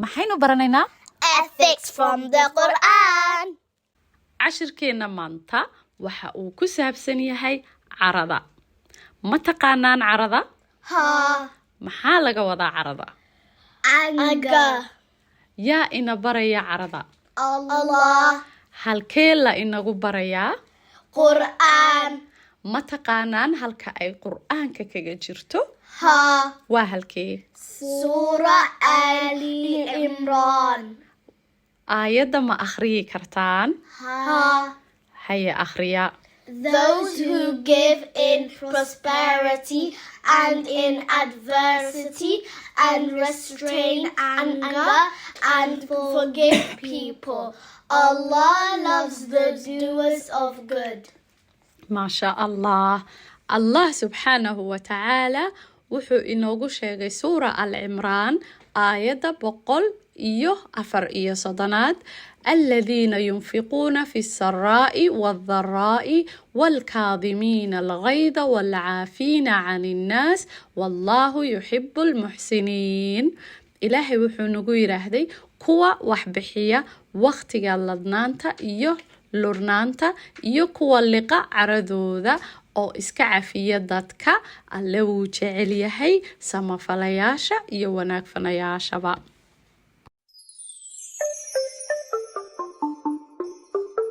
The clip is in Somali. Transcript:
maxaynu baranaynaa Ethics from the Quran. cashirkeenna maanta waxa uu ku saabsan yahay carada ma taqaanaan carada Ha. maxaa laga wadaa carada Anger. yaa ina baraya carada Allah. halkee la inagu barayaa Quran. ma taqaanaan halka ay qur'aanka kaga jirto Ha. waa halkee Surah Ali Imran. aayadda ma akhriyi kartaan Ha. haye akhriya Those who give in prosperity and in adversity and restrain anger and forgive people. Allah loves the doers of good. ما شاء الله الله سبحانه وتعالى wuxuu inoogu sheegay suura al-cimraan aayadda 104 الذين ينفقون في السراء والضراء والكاظمين الغيظ والعافين عن الناس والله يحب المحسنين إلهي wuxuu nagu yiraahday kuwa wax bixiya waqtiga ladnaanta iyo lurnaanta iyo kuwa liqa caradooda oo iska cafiya dadka alle wuu jecel yahay samafalayaasha iyo wanaagfanayaashaba